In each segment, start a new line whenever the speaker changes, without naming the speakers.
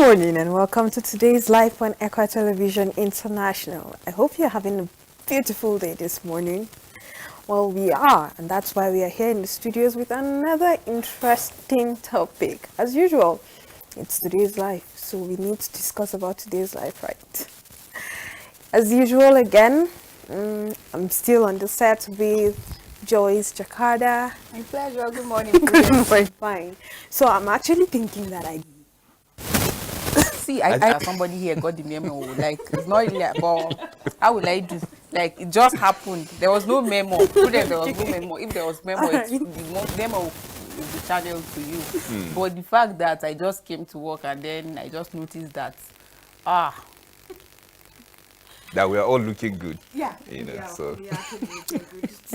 morning and welcome to today's live on Equa Television International. I hope you're having a beautiful day this morning. Well, we are, and that's why we are here in the studios with another interesting topic. As usual, it's today's life, so we need to discuss about today's life, right? As usual, again, I'm still on the set with Joyce Jakarta.
My pleasure. Good morning.
We're fine. So I'm actually thinking that
See, I somebody here got the memo. Like, it's not really about how would I do? Like, it just happened. There was no memo. There was no memo. If there was memo, the memo will be channeled to you. But the fact that I just came to work and then I just noticed that,
that we are all looking good.
Yeah.
So.
We are looking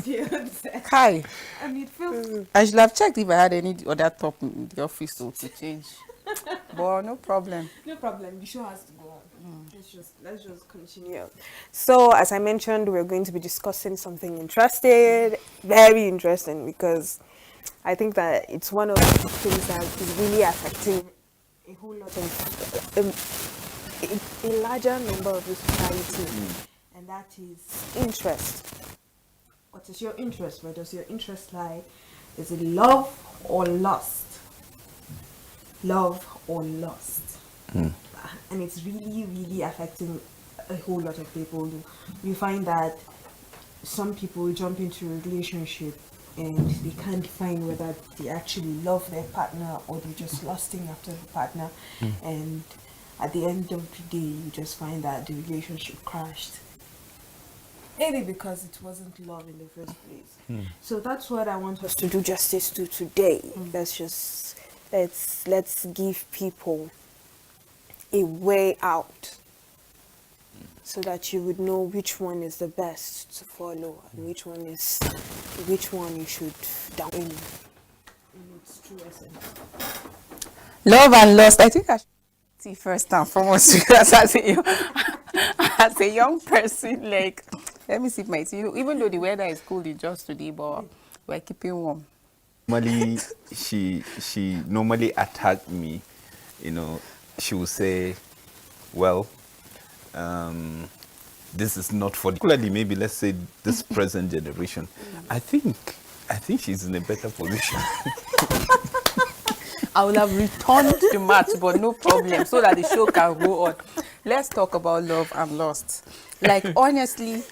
good.
Kai,
And it feels...
I should have checked if I had any other top in the office to change. But no problem.
No problem. The show has to go on. Let's just continue. So, as I mentioned, we're going to be discussing something interesting, very interesting, because I think that it's one of the things that is really affecting a whole lot of a larger number of the society, and that is interest. What is your interest? Where does your interest lie? Is it love or lust? Love or lust, and it's really, really affecting a whole lot of people. You find that some people jump into a relationship and they can't find whether they actually love their partner or they're just lusting after the partner, and at the end of the day, you just find that the relationship crashed. Maybe because it wasn't love in the first place. So that's what I want us to do justice to today. Let's give people a way out so that you would know which one is the best to follow and which one you should down in its true essence.
Love and lust. I think I should see first and foremost because as a young person, like, let me sip my tea. Even though the weather is cold, it's just today, but we're keeping warm.
Normally, she normally attacked me. She would say, well, this is not for, particularly maybe let's say this present generation. I think she's in a better position.
I will have returned the match, but no problem, so that the show can go on. Let's talk about love and lust. Like, honestly,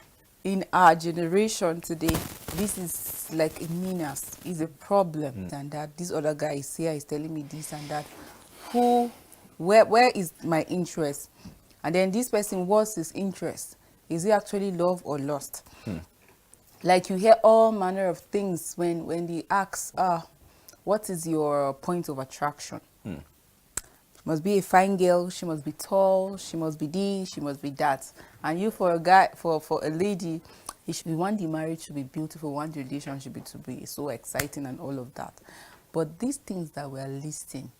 in our generation today, this is like a menace, is a problem. And that this other guy is here, is telling me this and that. Where is my interest? And then this person, what's his interest? Is it actually love or lust? Like, you hear all manner of things when they ask, what is your point of attraction? Must be a fine girl, she must be tall, she must be this, she must be that. And you, for a guy, for a lady, we want the marriage to be beautiful, want the relationship to be so exciting and all of that. But these things that we're listing,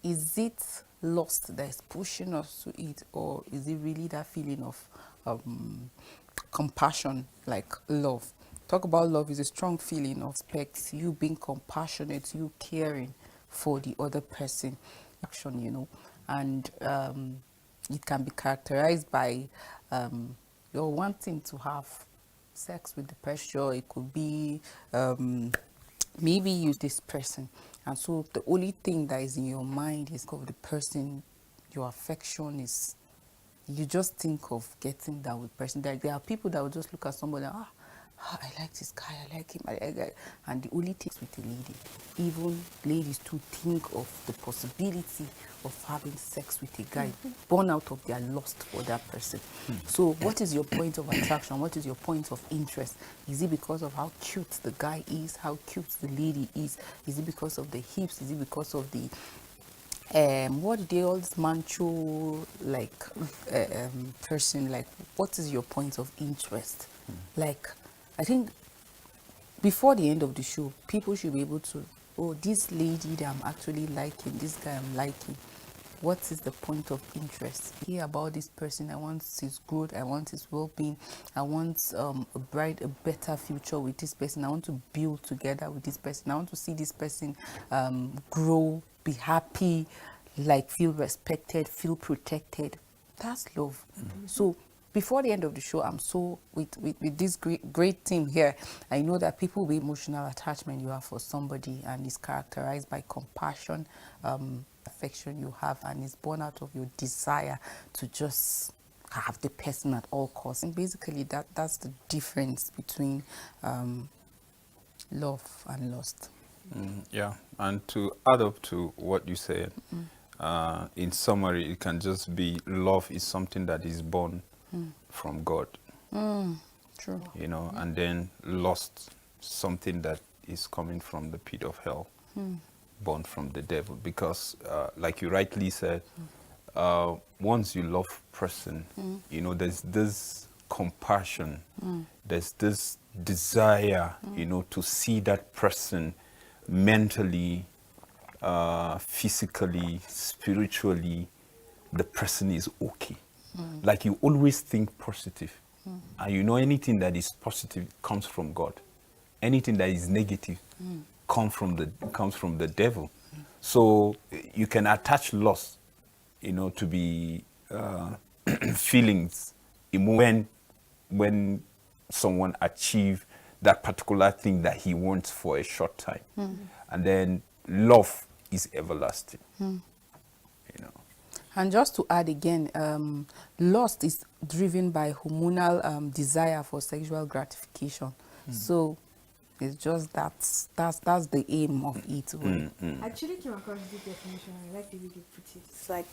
is it lust that is pushing us to it, or is it really that feeling of compassion, like love? Talk about love is a strong feeling of respect, you being compassionate, you caring for the other person. Action, and it can be characterized by you're wanting to have sex with the person. It could be maybe you this person, and so the only thing that is in your mind is of the person. Your affection is, you just think of getting that with person. There are people that will just look at somebody and, I like this guy, I like him, I like that. And the only thing with a lady, even ladies too think of the possibility of having sex with a guy born out of their lust for that person. So what is your point of attraction? What is your point of interest? Is it because of how cute the guy is, how cute the lady is? Is it because of the hips? Is it because of the what do they all this mancho like person? Like, what is your point of interest? Like, I think before the end of the show, people should be able to, this lady that I'm actually liking, this guy I'm liking, what is the point of interest? Hear about this person, I want his growth, I want his well-being, I want a better future with this person, I want to build together with this person, I want to see this person grow, be happy. like feel respected, feel protected. That's love. So before the end of the show, I'm so with this great team here, I know that people with emotional attachment you have for somebody, and is characterized by compassion, affection you have, and is born out of your desire to just have the person at all costs. And basically that's the difference between love and lust.
Yeah, and to add up to what you said, in summary, it can just be love is something that is born from God,
True.
you know, and then lust, something that is coming from the pit of hell, born from the devil. Because, like you rightly said, once you love person, you know, there's this compassion, there's this desire, you know, to see that person mentally, physically, spiritually, the person is okay. Like you always think positive. And you know anything that is positive comes from God. Anything that is negative comes from the devil. So you can attach lust, you know, to be feelings when someone achieve that particular thing that he wants for a short time. And then love is everlasting. You know.
And just to add again, lust is driven by hormonal desire for sexual gratification. So it's just that's the aim of it.
I actually came across this definition. I like the way they put it. It's like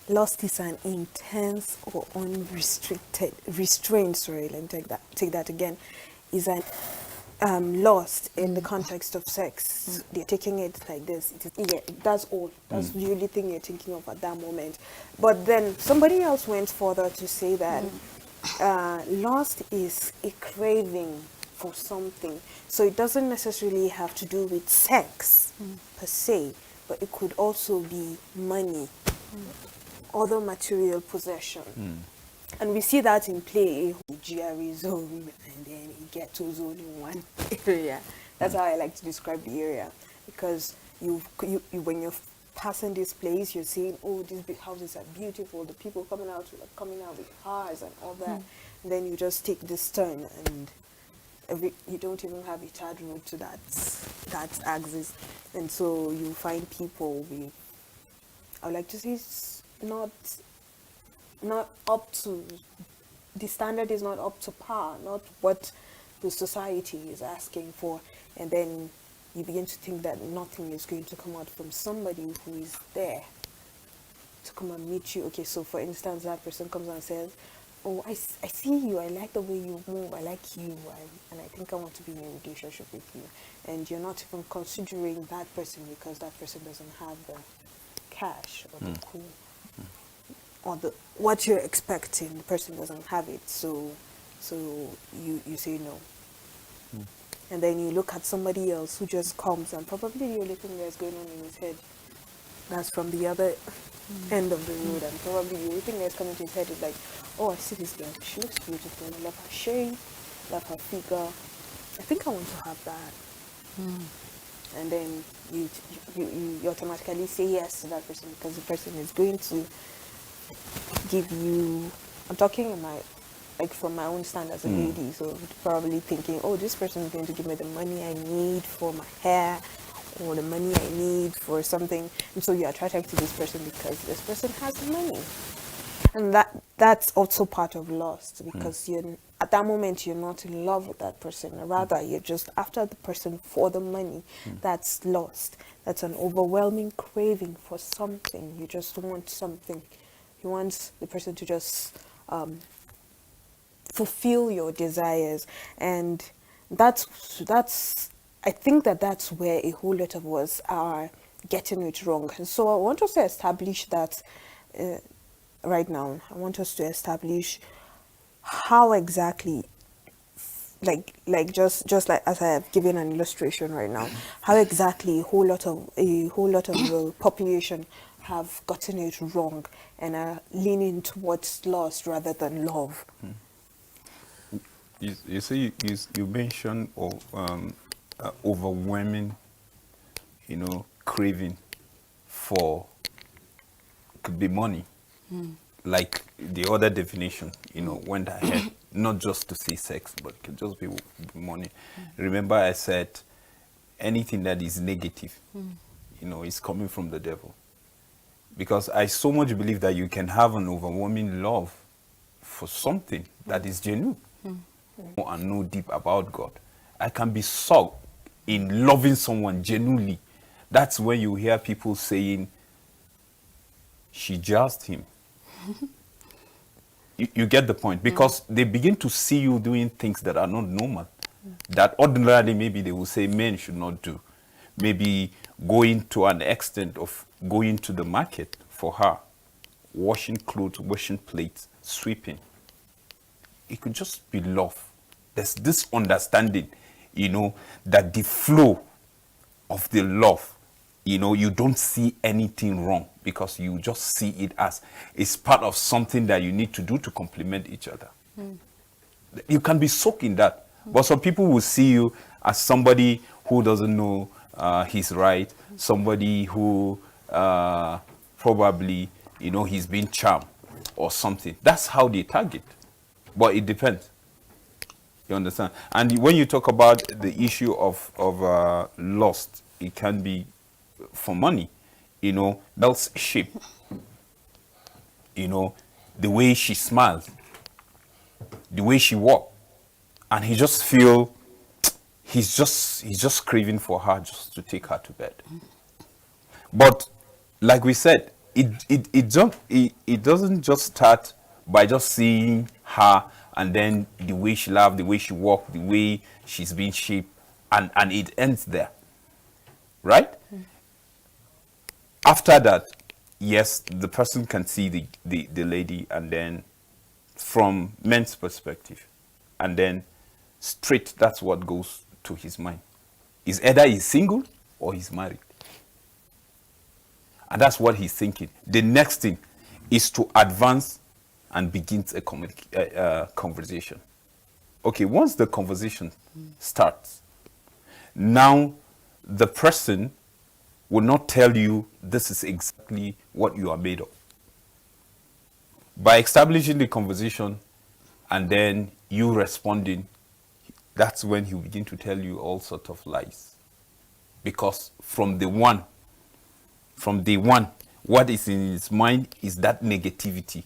lust is an intense or unrestricted restraint. Sorry, let me take that again. Is an lost in the context of sex. They're taking it like this. Yeah, that's all. That's the only thing you're thinking of at that moment. But then somebody else went further to say that lust is a craving for something. So it doesn't necessarily have to do with sex per se, but it could also be money, other material possession. And we see that in play, GRE zone, and then it ghetto zone in one area. That's how I like to describe the area, because you when you're passing this place, you're seeing, oh, these big houses are beautiful. The people coming out with cars and all that. And then you just take this turn, and you don't even have a third road to that axis, and so you find people with, I would like to say, it's not up to, the standard is not up to par, not what the society is asking for. And then you begin to think that nothing is going to come out from somebody who is there to come and meet you. Okay, so for instance, that person comes and says, oh, I see you, I like the way you move, I like you, and I think I want to be in a relationship with you. And you're not even considering that person because that person doesn't have the cash or the cool, or what you're expecting, the person doesn't have it, so you say no. And then you look at somebody else who just comes, and probably the only thing that's going on in his head, that's from the other end of the road, and probably the only thing that's coming to his head is like, oh, I see this girl, she looks beautiful, I love her shape, love her figure, I think I want to have that. And then you automatically say yes to that person, because the person is going to give you, I'm talking from my own stand as a lady, so probably thinking, oh, this person is going to give me the money I need for my hair, or the money I need for something, and so you're attracted to this person because this person has money. And that's also part of lust, because at that moment you're not in love with that person, rather you're just after the person for the money. That's lust. That's an overwhelming craving for something. You just want something. You want the person to just fulfill your desires, and that's I think that's where a whole lot of us are getting it wrong. And so I want us to establish that right now. I want us to establish how exactly, like just like as I have given an illustration right now, how exactly a whole lot of the population have gotten it wrong and are leaning towards lust rather than love.
You see, you mentioned overwhelming, craving for could be money. Like the other definition, went ahead, not just to say sex, but it could just be money. Remember I said anything that is negative, is coming from the devil. Because I so much believe that you can have an overwhelming love for something that is genuine and know deep about God. I can be so in loving someone genuinely. That's when you hear people saying, she just him. You get the point, because they begin to see you doing things that are not normal, that ordinarily maybe they will say men should not do. Maybe going to an extent of going to the market for her, washing clothes, washing plates, sweeping. It could just be love. There's this understanding, that the flow of the love, you don't see anything wrong, because you just see it as it's part of something that you need to do to complement each other. You can be soaked in that. But some people will see you as somebody who doesn't know his right, somebody who probably, he's been charmed or something. That's how they target. But it depends. You understand? And when you talk about the issue of lust, it can be for money. That's shape. The way she smiles, the way she walks, and he just feel he's just craving for her, just to take her to bed. But like we said, it doesn't just start by just seeing her and then the way she laughs, the way she walks, the way she's being shaped, and it ends there, right? After that, yes, the person can see the lady, and then from men's perspective, and then straight, that's what goes to his mind. Is either he's single or he's married. And that's what he's thinking. The next thing is to advance and begin a conversation. Okay, once the conversation starts, now the person will not tell you this is exactly what you are made of. By establishing the conversation and then you responding, that's when he'll begin to tell you all sorts of lies. Because from day one, what is in his mind is that negativity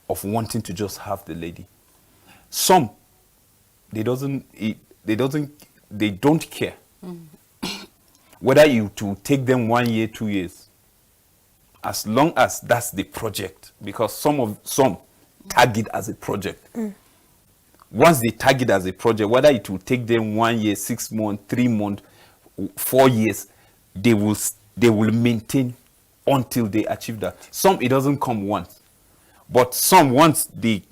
of wanting to just have the lady. Some, they don't care. Whether you to take them 1 year, 2 years, as long as that's the project, because some tag it as a project. Once they tag it as a project, whether it will take them 1 year, 6 months, 3 months, 4 years, they will maintain until they achieve that. Some, it doesn't come once, but some, once they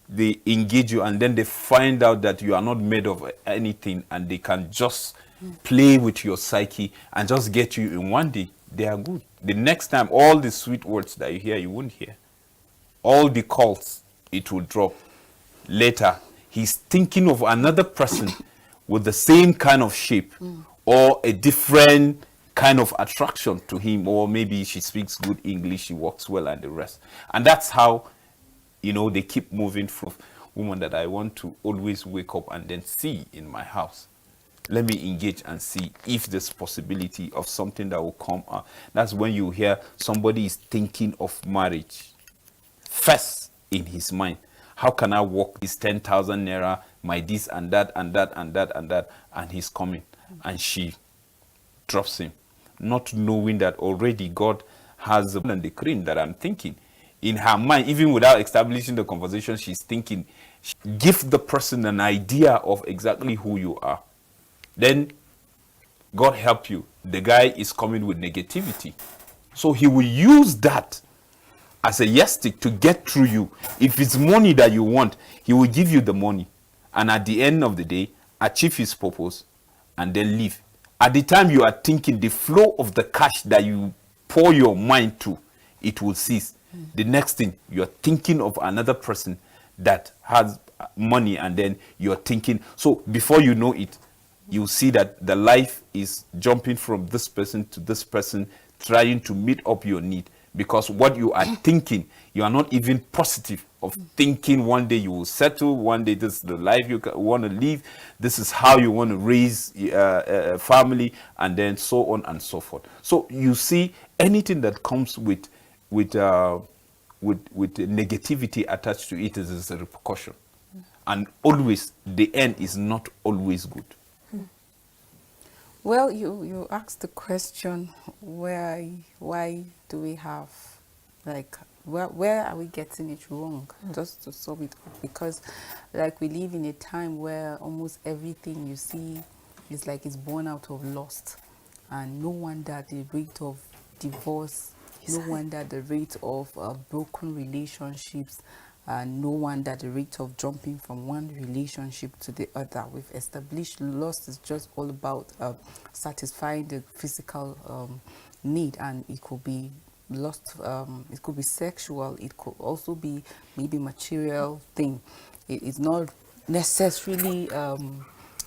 engage you and then they find out that you are not made of anything, and they can just play with your psyche and just get you in 1 day, they are good. The next time, all the sweet words that you hear, you won't hear. All the calls, it will drop. Later, he's thinking of another person with the same kind of shape or a different kind of attraction to him, or maybe she speaks good English, she walks well, and the rest. And that's how, they keep moving from woman that I want to always wake up and then see in my house. Let me engage and see if there's possibility of something that will come out. That's when you hear somebody is thinking of marriage first in his mind. How can I walk this 10,000 naira, my this and that and that and that and that, and he's coming, and she drops him, not knowing that already God has the cream that I'm thinking. In her mind, even without establishing the conversation, she's thinking, give the person an idea of exactly who you are. Then, God help you, the guy is coming with negativity. So he will use that as a yardstick to get through you. If it's money that you want, he will give you the money. And at the end of the day, achieve his purpose and then leave. At the time you are thinking, the flow of the cash that you pour your mind to, it will cease. The next thing, you're thinking of another person that has money, and then you're thinking. So before you know it, you see that the life is jumping from this person to this person, trying to meet up your need. because what you are thinking, you are not even positive of thinking one day you will settle, one day this is the life you want to live, this is how you want to raise a family, and then so on and so forth. So you see, anything that comes with negativity attached to it is a repercussion, and always the end is not always good.
Well, you asked the question, why do we have, like, where are we getting it wrong? Just to solve it up, because like we live in a time where almost everything you see is like it's born out of lust, and no wonder the rate of divorce, no wonder the rate of broken relationships, and no wonder the rate of jumping from one relationship to the other. We've established lust is just all about satisfying the physical need, and it could be lust, it could be sexual, it could also be maybe material thing. It's not necessarily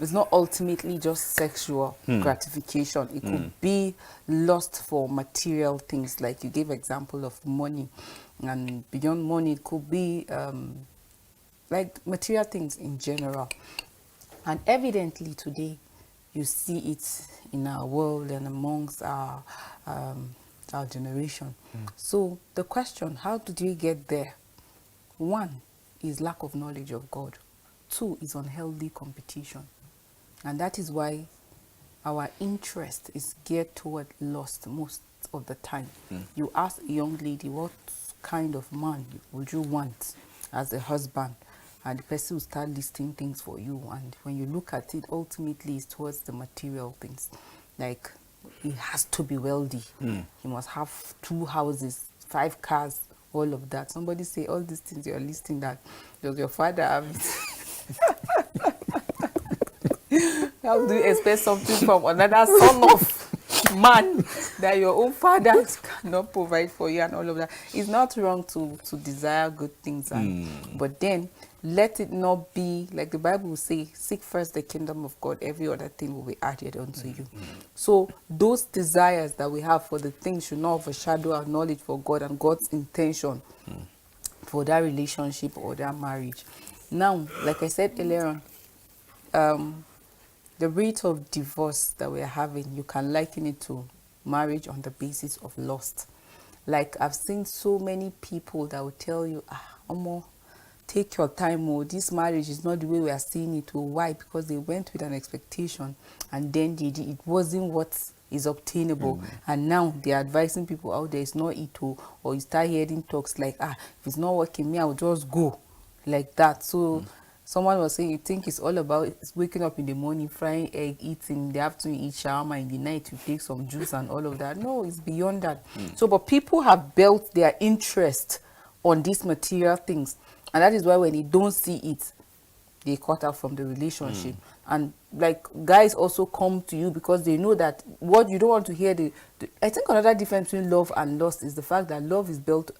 it's not ultimately just sexual gratification. It could be lust for material things, like you gave example of money, and beyond money it could be like material things in general. And evidently today you see it in our world and amongst our generation. So the question, how did we get there? One is lack of knowledge of God. Two is unhealthy competition. And that is why our interest is geared toward lust most of the time. You ask a young lady, what kind of man would you want as a husband? And the person will start listing things for you. And when you look at it, ultimately it's towards the material things. Like, he has to be wealthy. He must have 2 houses, 5 cars, all of that. Somebody say all these things you're listing, that does your father have it? How do you expect something from another son of man that your own father cannot provide for you and all of that? It's not wrong to desire good things, but then let it not be like the Bible will say, seek first the kingdom of God, every other thing will be added unto you. So those desires that we have for the things should not overshadow our knowledge for God and God's intention for that relationship or that marriage. Now, like I said earlier on, the rate of divorce that we are having, you can liken it to marriage on the basis of lust. Like, I've seen so many people that will tell you, Omo, take your time, this marriage is not the way we are seeing it. Why? Because they went with an expectation, and then it wasn't what is obtainable, and now they're advising people out there, it's not it, or you start hearing talks like, if it's not working, me, I'll just go, like that. So someone was saying, you think it's all about waking up in the morning, frying egg, eating in the afternoon, eat shawarma, in the night you take some juice and all of that. No, it's beyond that. So, but people have built their interest on these material things, and that is why when they don't see it, they cut out from the relationship. And like, guys also come to you because they know that what you don't want to hear. I think another difference between love and lust is the fact that love is built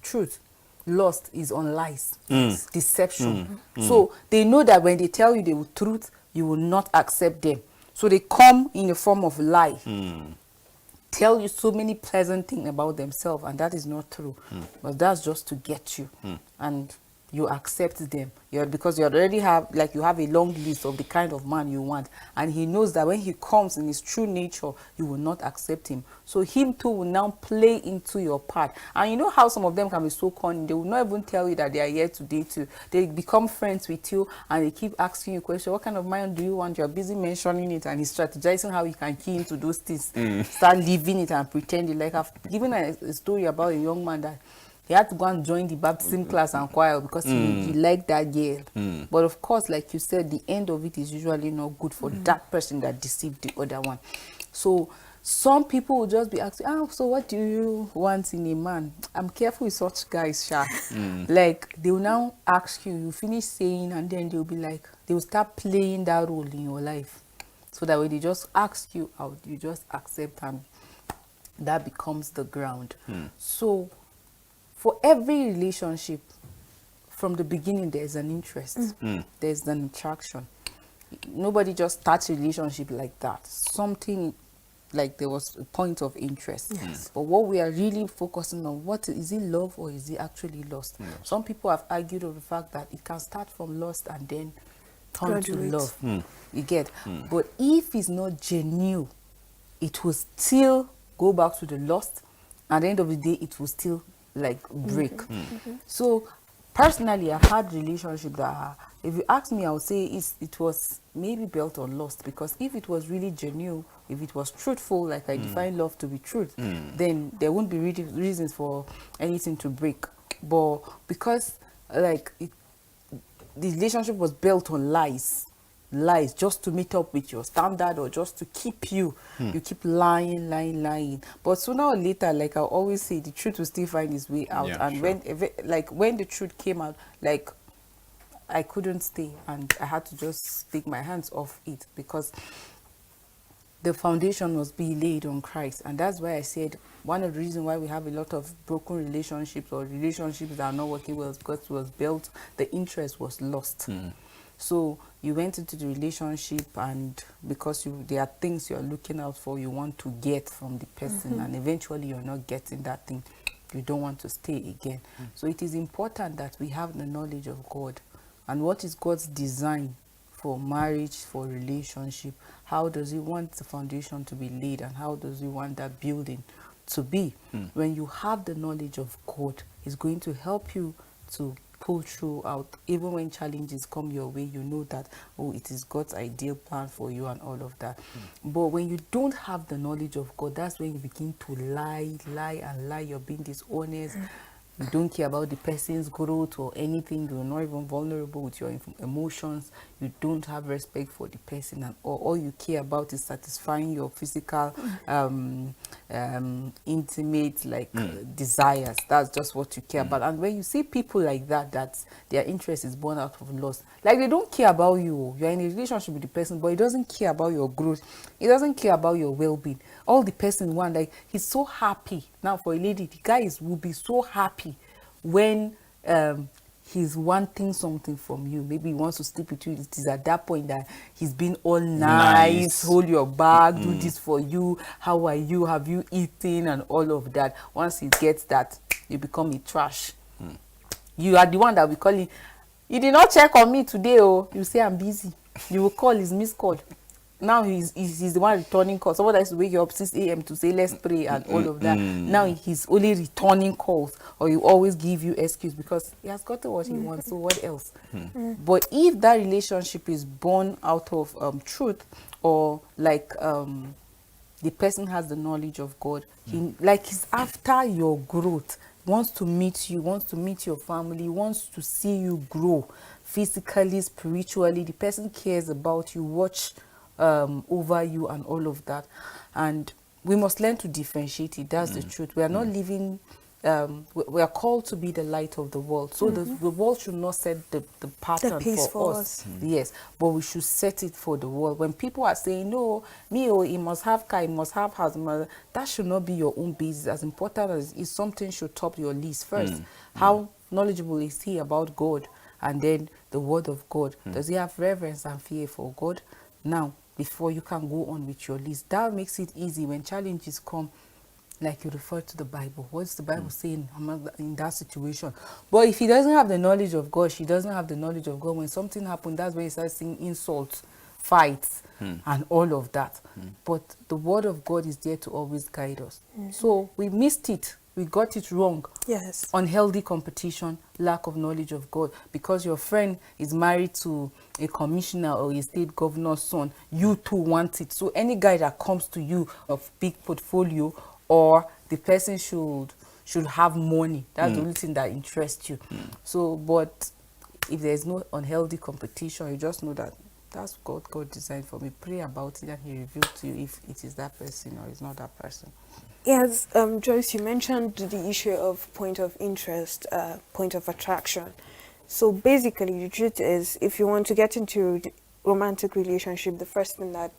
truth. Lust is on lies, deception. So they know that when they tell you the truth, you will not accept them. So they come in the form of lie, tell you so many pleasant things about themselves, and that is not true. But that's just to get you, and you accept them. Because you already have, like, you have a long list of the kind of man you want, and he knows that when he comes in his true nature, you will not accept him. So him too will now play into your part. And you know how some of them can be so cunning, they will not even tell you that they are here to date you. They become friends with you, and they keep asking you questions. What kind of man do you want? You're busy mentioning it, and he's strategizing how he can key into those things. Start living it and pretending. Like, I've given a story about a young man that he had to go and join the baptism class and choir because he liked that girl. But of course, like you said, the end of it is usually not good for that person that deceived the other one. So some people will just be asking, so what do you want in a man? I'm careful with such guys, Sha. Like, they will now ask you finish saying, and then they'll be like, they will start playing that role in your life. So that when they just ask you out, you just accept, and that becomes the ground. So for every relationship, from the beginning, there's an interest. There's an attraction. Nobody just starts a relationship like that. Something like there was a point of interest. But what we are really focusing on, what is it, love or is it actually lust? Some people have argued over the fact that it can start from lust and then turn to
Graduate.
love. You get? But if it's not genuine, it will still go back to the lust. At the end of the day, it will still like break. So personally, I've had relationships that, if you ask me, I would say it was maybe built on lust, because if it was really genuine, if it was truthful, like I define love to be truth, then there wouldn't be reasons for anything to break. But because like the relationship was built on lies just to meet up with your standard, or just to keep you keep lying, but sooner or later, like I always say, the truth will still find its way out. And when the truth came out, like I couldn't stay and I had to just take my hands off it, because the foundation was being laid on Christ. And that's why I said one of the reasons why we have a lot of broken relationships, or relationships that are not working well, is because it was built, the interest was lost. So you went into the relationship, and because there are things you're looking out for, you want to get from the person, and eventually you're not getting that thing, you don't want to stay again. So it is important that we have the knowledge of God, and what is God's design for marriage, for relationship. How does he want the foundation to be laid, and how does he want that building to be? When you have the knowledge of God, it's going to help you to pull through out. Even when challenges come your way, you know that, oh, it is God's ideal plan for you and all of that. But when you don't have the knowledge of God, that's when you begin to lie. You're being dishonest. You don't care about the person's growth or anything. You're not even vulnerable with your emotions. You don't have respect for the person, and all you care about is satisfying your physical, intimate desires. That's just what you care about. And when you see people like that, that their interest is born out of lust, like they don't care about you. You're in a relationship with the person, but he doesn't care about your growth. He doesn't care about your well-being. All the person want, like, he's so happy. Now for a lady, the guy will be so happy when he's wanting something from you. Maybe he wants to sleep with you. It is at that point that he's been all nice, hold your bag, do this for you, how are you, have you eaten, and all of that. Once he gets that, you become a trash. You are the one that will call him, you did not check on me today, oh. You say, I'm busy. You will call his missed call. Now he's the one returning calls. Someone has to wake you up 6 a.m. to say let's pray and all of that. Now he's only returning calls, or you always give you excuse because he has gotten what he wants. So what else? But if that relationship is born out of truth, or like the person has the knowledge of God, he's after your growth, wants to meet you, wants to meet your family, wants to see you grow physically, spiritually. The person cares about you, watch over you and all of that. And we must learn to differentiate it. That's the truth. We are not living, we are called to be the light of the world. So the world should not set the pattern for us. Yes, but we should set it for the world. When people are saying, no, he must have car, he must have house, that should not be your own basis. As important as is, something should top your list first. How knowledgeable is he about God? And then the word of God. Does he have reverence and fear for God? Now, before you can go on with your list, that makes it easy when challenges come. Like you refer to the Bible. What's the Bible saying in that situation? But if he doesn't have the knowledge of God, she doesn't have the knowledge of God, when something happens, that's when he starts seeing insults, fights, and all of that. But the word of God is there to always guide us. So we missed it. We got it wrong.
Yes.
Unhealthy competition, lack of knowledge of God. Because your friend is married to a commissioner or a state governor's son, you too want it. So any guy that comes to you of big portfolio, or the person should have money, that's the only thing that interests you. So, but if there's no unhealthy competition, you just know that that's God designed for me. Pray about it and he reveals to you if it is that person or it's not that person.
Yes, Joyce, you mentioned the issue of point of interest, point of attraction. So basically, the truth is, if you want to get into a romantic relationship, the first thing that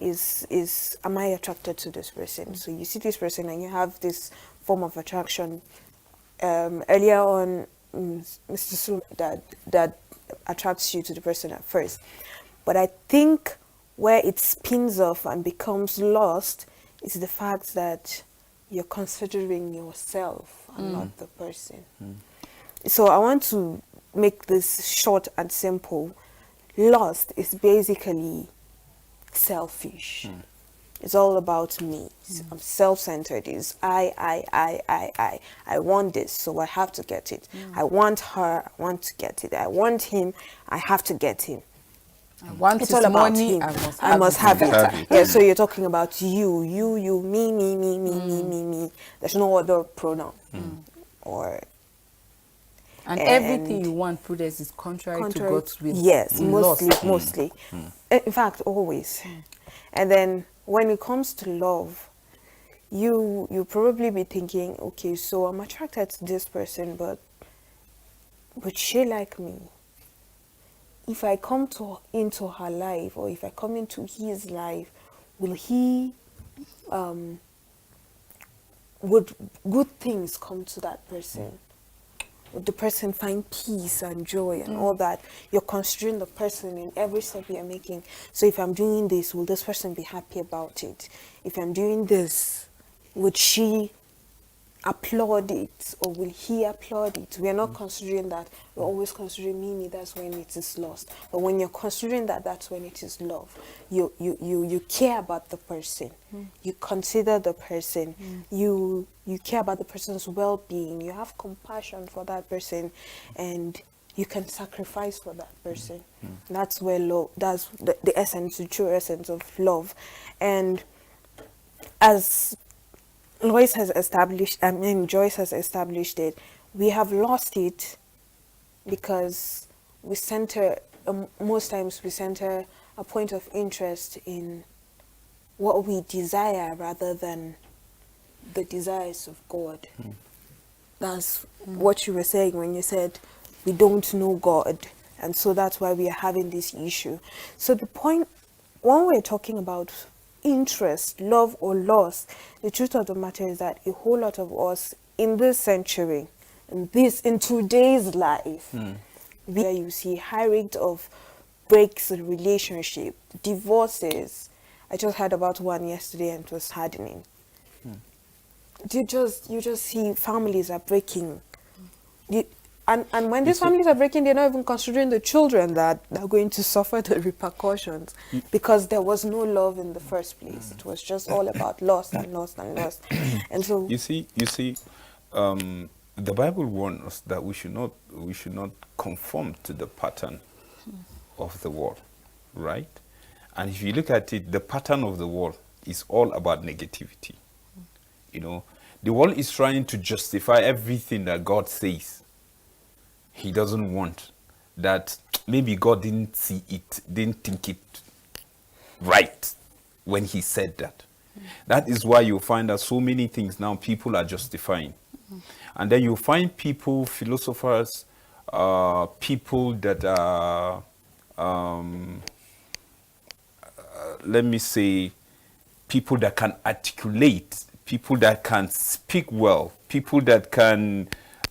is am I attracted to this person? So you see this person and you have this form of attraction. Earlier on, Mr. Sulu, that attracts you to the person at first. But I think where it spins off and becomes lost It's the fact that you're considering yourself and not the person. So I want to make this short and simple. Lust is basically selfish. It's all about me. I'm self-centered. It's I want this, so I have to get it. I want her, I want to get it. I want him, I have to get him.
I want
It's
his
all about
money,
him.
I must have it.
Have it.
Yeah, so you're talking about you, me. There's no other pronoun. Or
And
And
everything you want, Prudence, is contrary to God's will.
Yes, mostly,
Lost.
mostly. In fact, always. And then when it comes to love, you probably be thinking, okay, so I'm attracted to this person, but would she like me? If I come into her life, or if I come into his life, will he would good things come to that person? Would the person find peace and joy and all that? You're considering the person in every step you're making. So if I'm doing this, will this person be happy about it? If I'm doing this, would she applaud it, or will he applaud it? We are not considering that. We're always considering me, that's when it is lost. But when you're considering that, that's when it is love. You care about the person. You consider the person. You care about the person's well-being. You have compassion for that person, and you can sacrifice for that person. That's where love, that's the essence, the true essence of love. And as Joyce has established it, we have lost it because we center, most times we center a point of interest in what we desire rather than the desires of God. That's what you were saying when you said we don't know God, and so that's why we are having this issue. So the point, when we're talking about interest, love or loss, the truth of the matter is that a whole lot of us in this century, in today's life, where you see high rate of breaks in relationship, divorces. I just heard about one yesterday and it was hardening. You just see families are breaking. And when these families are breaking, they're not even considering the children that are going to suffer the repercussions, because there was no love in the first place. It was just all about loss and loss and loss. And so
You see, the Bible warns us that we should not conform to the pattern of the world, right? And if you look at it, the pattern of the world is all about negativity. You know, the world is trying to justify everything that God says he doesn't want, that maybe God didn't see it, didn't think it right when he said that. That is why you find that so many things now people are justifying. And then you find people, philosophers, people that are, let me say, people that can articulate, people that can speak well, people that can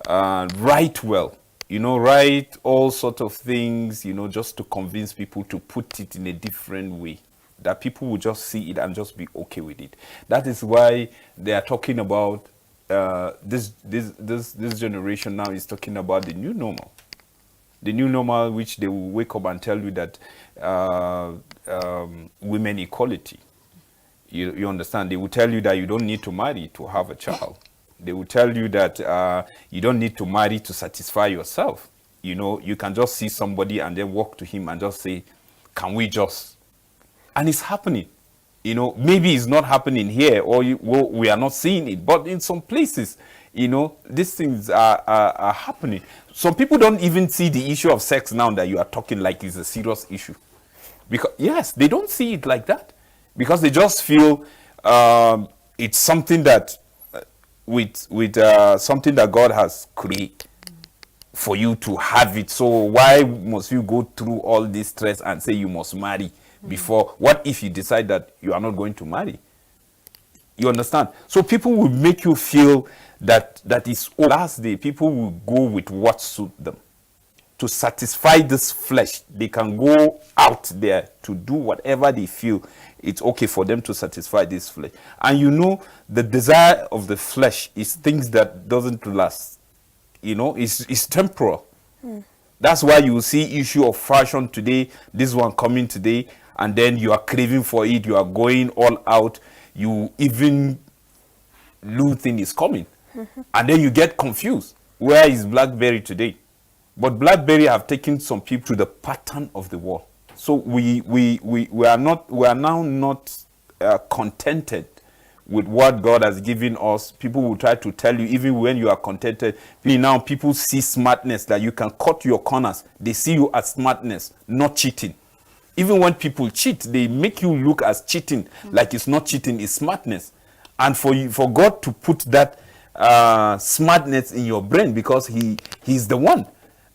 write well. You know, write all sorts of things, you know, just to convince people to put it in a different way, that people will just see it and just be okay with it. That is why they are talking about this generation now is talking about the new normal. The new normal, which they will wake up and tell you that women equality. You understand? They will tell you that you don't need to marry to have a child. They will tell you that you don't need to marry to satisfy yourself. You know, you can just see somebody and then walk to him and just say, can we just? And it's happening. You know, maybe it's not happening here, or we are not seeing it. But in some places, you know, these things are happening. Some people don't even see the issue of sex now that you are talking like it's a serious issue. Because, yes, they don't see it like that. Because they just feel it's something that with something that God has created for you to have it. So why must you go through all this stress and say you must marry before? What if you decide that you are not going to marry? You understand? So people will make you feel that is last day. People will go with what suits them to satisfy this flesh, they can go out there to do whatever they feel it's okay for them to satisfy this flesh. And you know, the desire of the flesh is things that doesn't last. You know, it's temporal. That's why you see issue of fashion today, this one coming today, and then you are craving for it, you are going all out, you even new thing is coming. And then you get confused. Where is BlackBerry today? But BlackBerry have taken some people to the pattern of the world. So we are now not contented with what God has given us. People will try to tell you, even when you are contented, now people see smartness, that you can cut your corners. They see you as smartness, not cheating. Even when people cheat, they make you look as cheating, like it's not cheating, it's smartness. And for God to put that smartness in your brain, because he's the one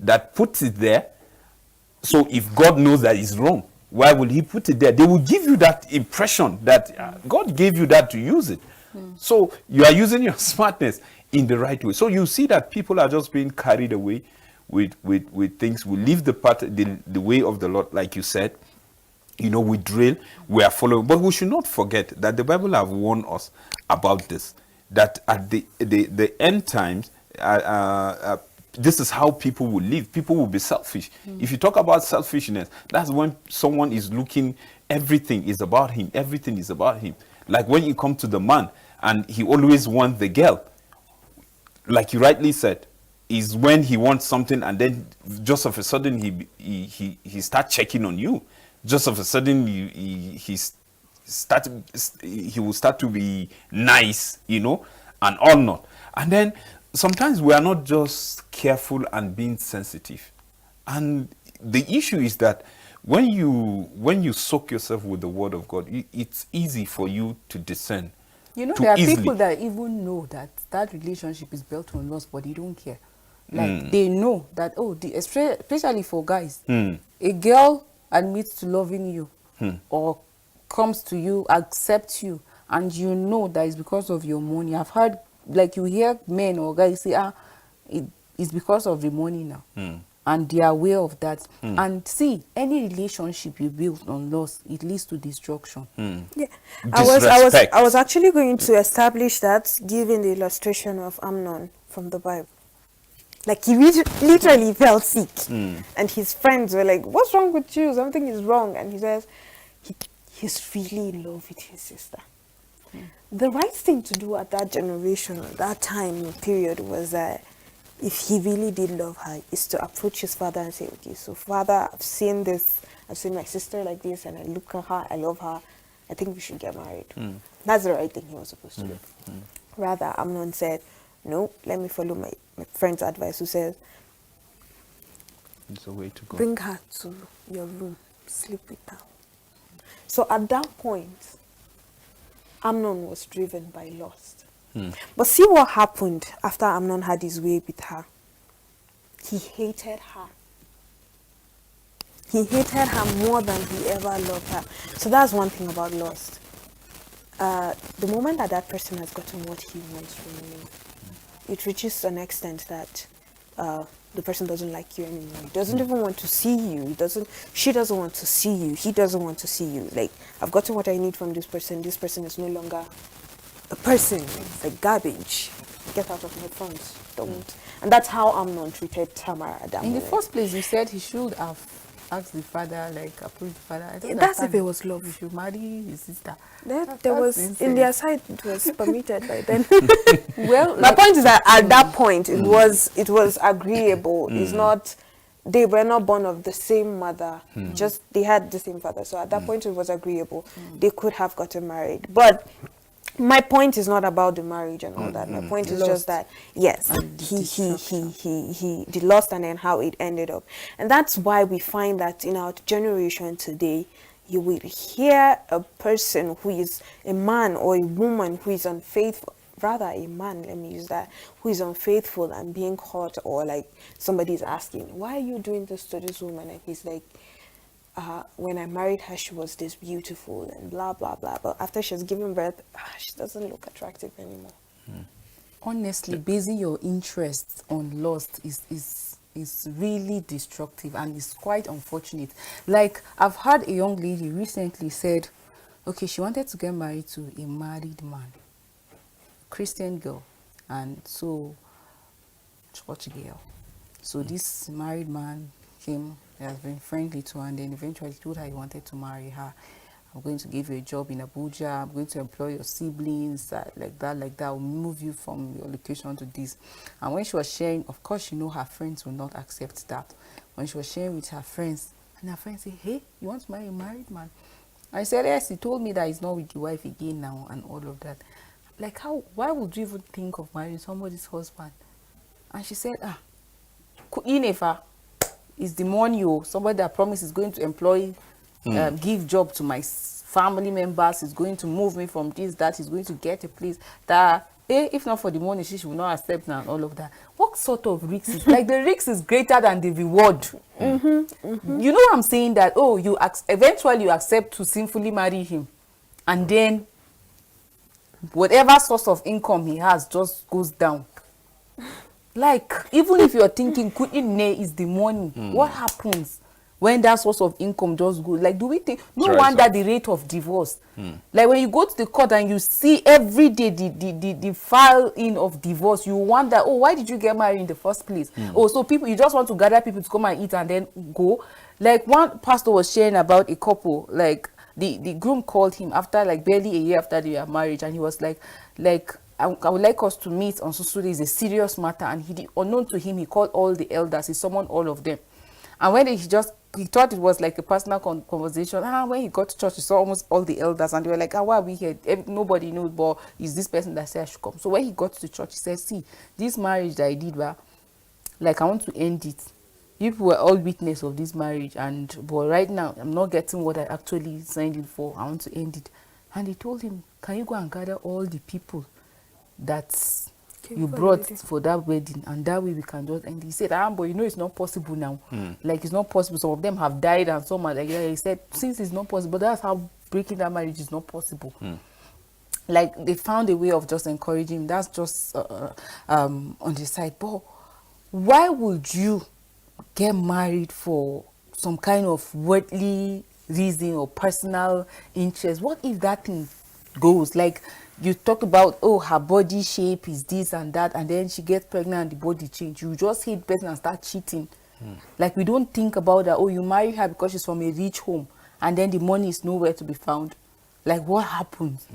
that puts it there. So if God knows that it's wrong, why will he put it there? They will give you that impression that God gave you that to use it. So you are using your smartness in the right way. So you see that people are just being carried away with things. We leave the path, the way of the Lord, like you said. You know, we drill, we are following. But we should not forget that the Bible have warned us about this, that at the end times, this is how people will live. People will be selfish. If you talk about selfishness, that's when someone is looking, everything is about him. Everything is about him. Like when you come to the man, and he always wants the girl, like you rightly said, is when he wants something, and then just of a sudden he starts checking on you. Just of a sudden he will start to be nice, you know, and all not. And then sometimes we are not just careful and being sensitive. And the issue is that when you soak yourself with the word of God, it's easy for you to discern.
You know, there are people that even know that relationship is built on lust, but they don't care. Like they know that, especially for guys, a girl admits to loving you or comes to you, accepts you, and you know that it's because of your money. I've heard, like, you hear men or guys say, it's because of the money now. And they are aware of that. And see, any relationship you build on loss, it leads to destruction.
Yeah,
Disrespect.
I was actually going to establish that, given the illustration of Amnon from the Bible. Like, he literally fell sick, and his friends were like, "What's wrong with you? Something is wrong." And he says, he's really in love with his sister. The right thing to do at that generation, at that time period, was that if he really did love her, is to approach his father and say, "Okay, so father, I've seen this, I've seen my sister like this, and I look at her, I love her, I think we should get married." That's the right thing he was supposed to do. Rather, Amnon said, "No, let me follow my friend's advice, who says,
It's a way to go.
bring her to your room, sleep with her." So at that point, Amnon was driven by lust. But see what happened after Amnon had his way with her. He hated her. He hated her more than he ever loved her. So that's one thing about lust. The moment that person has gotten what he wants from you, it reaches an extent that the person doesn't like you anymore. He doesn't even want to see you. She doesn't want to see you. He doesn't want to see you. Like, I've gotten what I need from this person. This person is no longer a person. It's like garbage. Get out of my front. Don't. And that's how Amnon treated Tamar at that
In the
moment.
first place, you said he should have asked the father, like, approved the father. I don't
That's
understand.
if it was love.
He should marry his sister.
There was,
insane.
in their side, it was permitted by then.
Well,
My point is that at that point, it was agreeable. It's not, they were not born of the same mother, just they had the same father. So at that point, it was agreeable. They could have gotten married. But my point is not about the marriage and all that. My point is just that, yes, the lost, and then how it ended up. And that's why we find that in our generation today, you will hear a person who is a man or a woman who is unfaithful, rather a man, let me use that, who is unfaithful and being caught, or like somebody's asking, "Why are you doing this to this woman?" And he's like, "When I married her, she was this beautiful and blah, blah, blah. But after she's given birth, she doesn't look attractive anymore."
honestly, basing your interests on lust is is really destructive and it's quite unfortunate. Like, I've heard a young lady recently said, okay, she wanted to get married to a married man, Christian girl, and so church girl. So this married man came, he has been friendly to her, and then eventually told her he wanted to marry her. I'm going to give you a job in Abuja. I'm going to employ your siblings, like that. I'll move you from your location to this. And when she was sharing, of course, her friends will not accept that. When she was sharing with her friends, and her friends say, hey, you want to marry a married man? I said, yes, he told me that he's not with the wife again now and all of that. Like, why would you even think of marrying somebody's husband? And she said, Inefa is the money, somebody that promised is going to employ, give job to my family members, is going to move me from this, that, is going to get a place that, if not for the money, she will not accept now and all of that. What sort of risk is, like, the risk is greater than the reward. You know what I'm saying? That, eventually you accept to sinfully marry him, and then whatever source of income he has just goes down. Like, even if you're thinking Kudine is the money, what happens when that source of income just goes? Like, do we think, no wonder the rate of divorce. Like, when you go to the court and you see every day the file in of divorce, you wonder, why did you get married in the first place? So people, you just want to gather people to come and eat and then go. Like, one pastor was sharing about a couple, like, the groom called him after, like, barely a year after their marriage, and he was like, I would like us to meet on so it's a serious matter. And unknown to him, he called all the elders, he summoned all of them. And when he thought it was like a personal conversation. When he got to church, he saw almost all the elders, and they were like, why are we here? Nobody knows, but it's this person that said I should come. So when he got to the church, he said, see, this marriage that I did, like, I want to end it. You people were all witness of this marriage, but right now I'm not getting what I actually signed in for. I want to end it. And he told him, can you go and gather all the people that you brought for that wedding, and that way we can just end. He said, but it's not possible now. Like, it's not possible. Some of them have died and some are like that. He said, since it's not possible, that's how breaking that marriage is not possible. Like, they found a way of just encouraging him. That's just on the side. But why would you get married for some kind of worldly reason or personal interest? What if that thing goes? Like, you talk about, her body shape is this and that, and then she gets pregnant and the body change. You just hate person and start cheating. Like, we don't think about that. You marry her because she's from a rich home, and then the money is nowhere to be found. Like, what happens?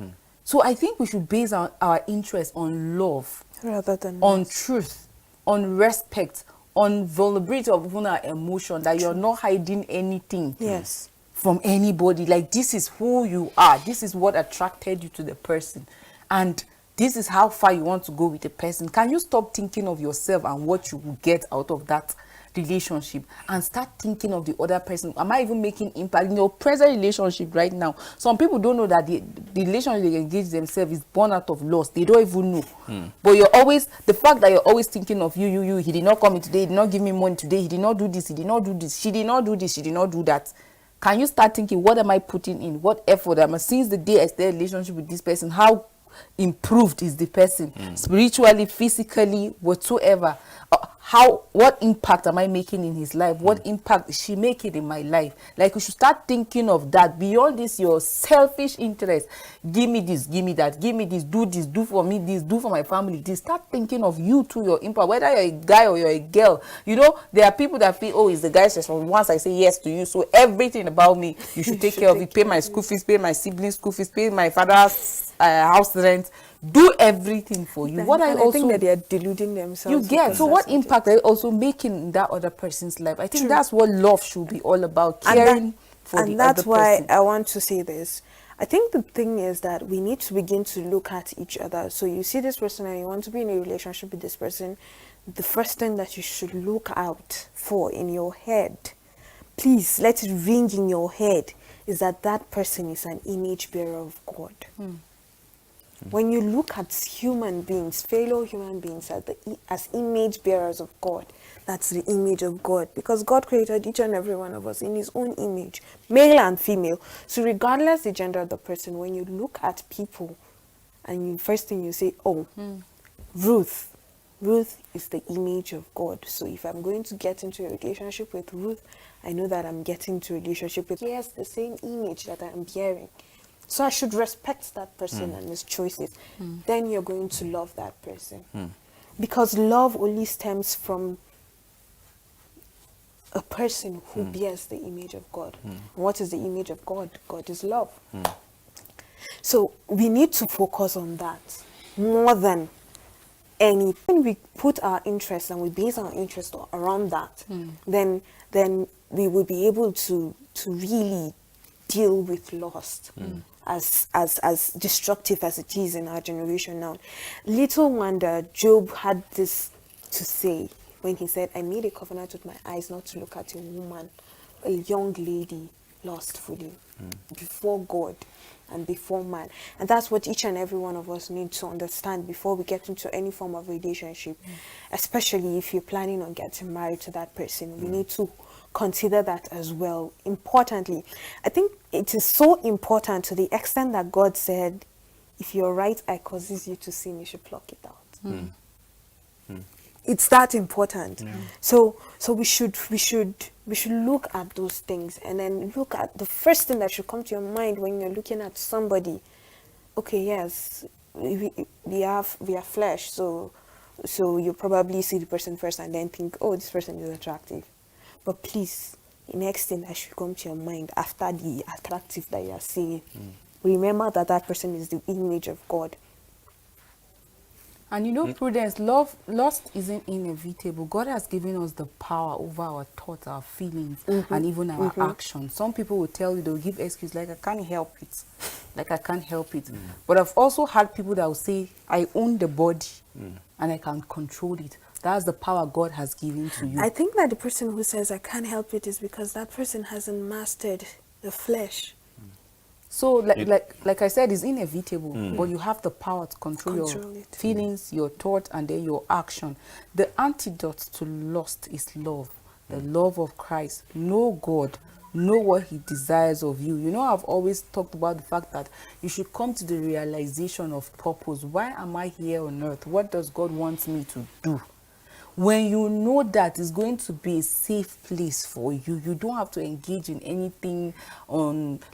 So I think we should base our interest on love, rather than on truth, on respect, on vulnerability of even our emotion, that you're not hiding anything. Yes. From anybody. Like, this is who you are. This is what attracted you to the person, and this is how far you want to go with the person. Can you stop thinking of yourself and what you will get out of that relationship and start thinking of the other person? Am I even making impact in your present relationship right now? Some people don't know that the relationship they engage themselves is born out of loss. They don't even know. But you're always, the fact that you're always thinking of you, he did not come in today, he did not give me money today, he did not do this, he did not do this, she did not do this, she did not do that. Can you start thinking, what am I putting in? What effort am I? Since the day I started a relationship with this person, how improved is the person? Spiritually, physically, whatsoever. What impact am I making in his life? What impact is she making in my life? Like, you should start thinking of that beyond this, your selfish interest. Give me this, give me that, give me this, do for me this, do for my family this. Start thinking of you too, your impact, whether you're a guy or you're a girl. There are people that feel, it's the guy's responsibility. Once I say yes to you, so everything about me, you should take care of it. Pay my school fees, pay my siblings' school fees, pay my father's house rent. Do everything for you.
I think that they are deluding themselves.
You get. So what impact are you also making in that other person's life? I think that's what love should be all about. Caring for the other person. And that's why
I want to say this. I think the thing is that we need to begin to look at each other. So you see this person and you want to be in a relationship with this person. The first thing that you should look out for in your head, please let it ring in your head, is that person is an image bearer of God. When you look at human beings, fellow human beings, as image bearers of God, that's the image of God. Because God created each and every one of us in his own image, male and female. So regardless the gender of the person, when you look at people, and first thing you say, Ruth, Ruth is the image of God. So if I'm going to get into a relationship with Ruth, I know that I'm getting into a relationship with, yes, the same image that I'm bearing. So I should respect that person and his choices. Then you're going to love that person. Because love only stems from a person who bears the image of God. What is the image of God? God is love. So we need to focus on that more than anything. We put our interest and we base our interest around that, then we will be able to really deal with lust, as destructive as it is in our generation now. Little wonder Job had this to say when he said, I made a covenant with my eyes not to look at a woman, a young lady, lustfully before God and before man. And that's what each and every one of us need to understand before we get into any form of relationship, especially if you're planning on getting married to that person. We need to consider that as well. Importantly, I think it is so important to the extent that God said, if your right eye causes you to sin, you should pluck it out. It's that important. So we should look at those things, and then look at the first thing that should come to your mind when you're looking at somebody. Okay, yes, we have flesh, so you probably see the person first and then think, oh, this person is attractive. But please, the next thing that should come to your mind after the attractive that you are seeing, remember that that person is the image of God.
And you know, Prudence, lust isn't inevitable. God has given us the power over our thoughts, our feelings, and even our actions. Some people will tell you, they'll give excuse like, I can't help it. Like, I can't help it. But I've also had people that will say, I own the body and I can control it. That's the power God has given to you.
I think that the person who says, I can't help it, is because that person hasn't mastered the flesh.
So, like I said, it's inevitable, but you have the power to control your feelings, your thoughts, and then your action. The antidote to lust is love, the love of Christ. Know God, know what He desires of you. You know, I've always talked about the fact that you should come to the realization of purpose. Why am I here on earth? What does God want me to do? When you know that it's going to be a safe place for you, you don't have to engage in anything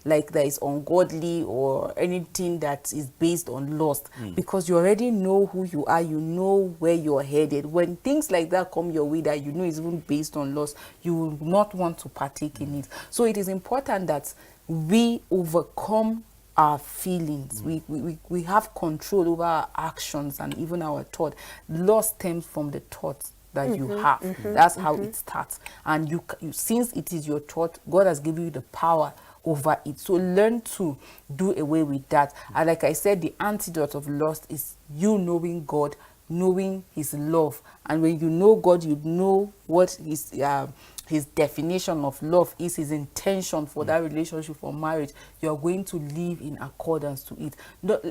like that is ungodly or anything that is based on lust, because you already know who you are, you know where you're headed. When things like that come your way that you know is even based on lust, you will not want to partake in it. So it is important that we overcome our feelings. We have control over our actions and even our thought. Lust stems from the thoughts that you have. That's how it starts. And you since it is your thought, God has given you the power over it. So learn to do away with that. And like I said, the antidote of lust is you knowing God, knowing His love. And when you know God, you know what His definition of love is, His intention for that relationship, for marriage. You're going to live in accordance to it.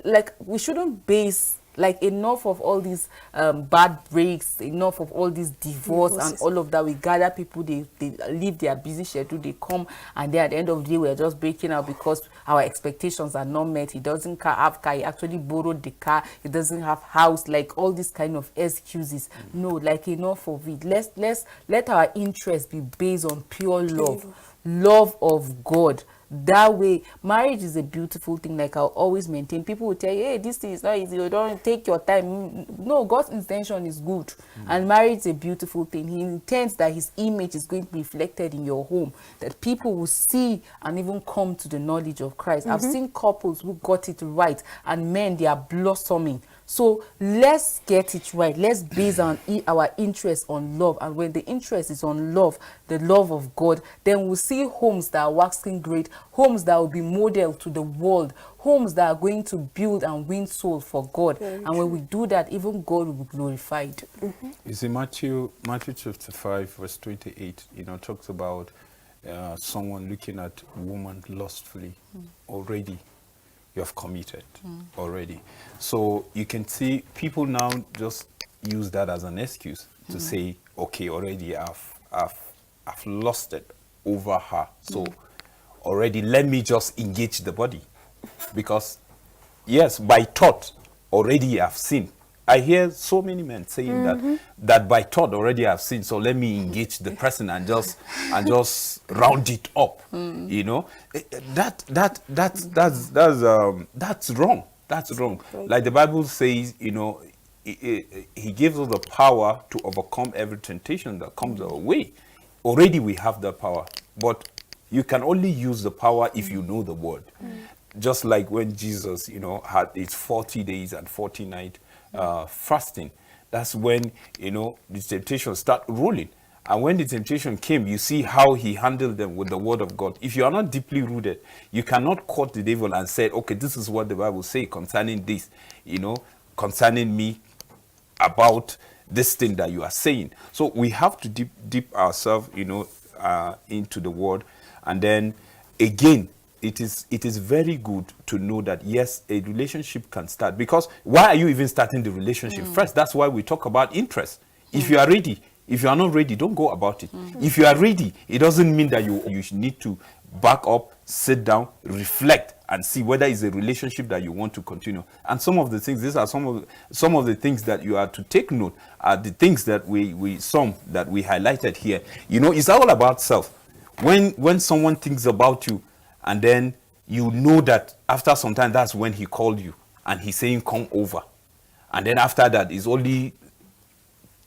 Like, we shouldn't base, like, enough of all these bad breaks, enough of all these divorce and all of that. We gather people, they leave their busy schedule, they come, and then at the end of the day, we're just breaking out because our expectations are not met. He doesn't have car, he actually borrowed the car, he doesn't have house, like all these kind of excuses. No, like, enough of it. Let our interest be based on pure love of God. That way, marriage is a beautiful thing. Like I'll always maintain, people will tell you, hey, this thing is not easy, you don't take your time. No, God's intention is good, and marriage is a beautiful thing. He intends that His image is going to be reflected in your home, that people will see and even come to the knowledge of Christ. I've seen couples who got it right, and men, they are blossoming. So let's get it right. Let's base our interest on love. And when the interest is on love, the love of God, then we'll see homes that are waxing great, homes that will be modeled to the world, homes that are going to build and win souls for God. And when we do that, even God will be glorified.
You see, Matthew chapter 5, verse 28, talks about someone looking at a woman lustfully already. You have committed already. So you can see people now just use that as an excuse to say, okay, already I've lusted over her. So already let me just engage the body. Because yes, by thought, already I've sinned. I hear so many men saying that by thought already I've sinned, so let me engage the person and just round it up. You know, that's wrong. That's wrong. Like the Bible says, you know, he gives us the power to overcome every temptation that comes our way. Already we have that power, but you can only use the power if you know the word. Just like when Jesus, you know, had his 40 days and 40 nights fasting. That's when, you know, the temptation start rolling. And when the temptation came, you see how he handled them with the word of God. If you are not deeply rooted, you cannot quote the devil and say, okay, this is what the Bible says concerning this, you know, concerning me, about this thing that you are saying. So we have to dip ourselves, you know, into the word. And then again, it is very good to know that yes, a relationship can start. Because why are you even starting the relationship first? That's why we talk about interest. If you are ready, if you are not ready, don't go about it. If you are ready, it doesn't mean that you need to back up, sit down, reflect, and see whether it's a relationship that you want to continue. And some of the things, these are some of the things that you are to take note, are the things that we highlighted here. You know, it's all about self. When someone thinks about you, and then you know that after some time, that's when he called you and he's saying come over, and then after that is only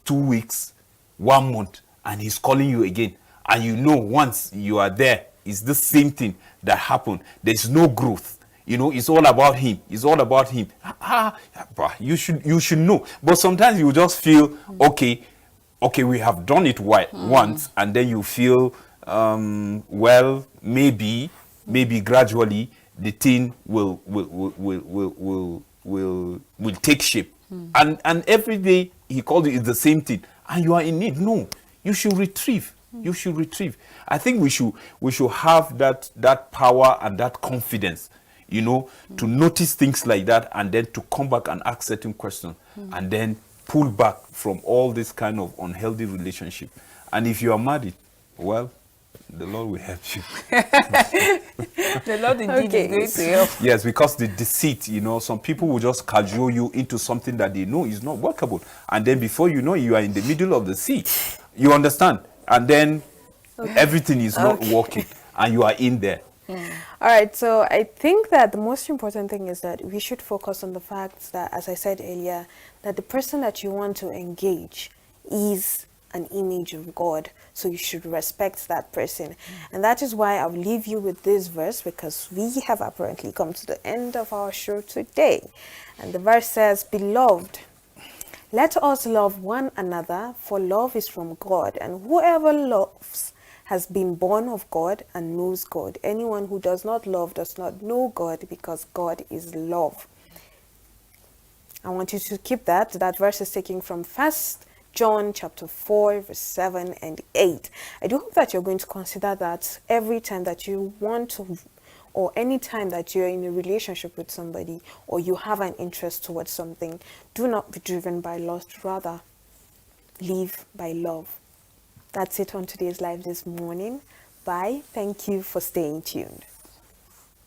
2 weeks, 1 month, and he's calling you again, and you know once you are there, it's the same thing that happened. There's no growth. You know, it's all about him. It's all about him. You should know. But sometimes you just feel, okay, we have done it once, and then you feel, well, maybe gradually the thing will take shape. And every day he called it the same thing, and you are in need. No, you should retrieve. You should retrieve. I think we should have that power and that confidence, you know, to notice things like that, and then to come back and ask certain questions, and then pull back from all this kind of unhealthy relationship. And if you are married, well, the Lord will help you.
The Lord indeed is going to help.
Yes, because the deceit, you know, some people will just cajole you into something that they know is not workable, and then before you know, you are in the middle of the sea. You understand? And then everything is not working, and you are in there.
All right, so I think that the most important thing is that we should focus on the fact that, as I said earlier, that the person that you want to engage is an image of God, so you should respect that person. And that is why I'll leave you with this verse, because we have apparently come to the end of our show today. And the verse says, "Beloved, let us love one another, for love is from God, and whoever loves has been born of God and knows God. Anyone who does not love does not know God, because God is love." I want you to keep that. That verse is taken from 1 John chapter 4, verse 7 and 8. I do hope that you're going to consider that every time that you want to, or any time that you're in a relationship with somebody, or you have an interest towards something, do not be driven by lust, rather live by love. That's it on today's live this morning. Bye. Thank you for staying tuned.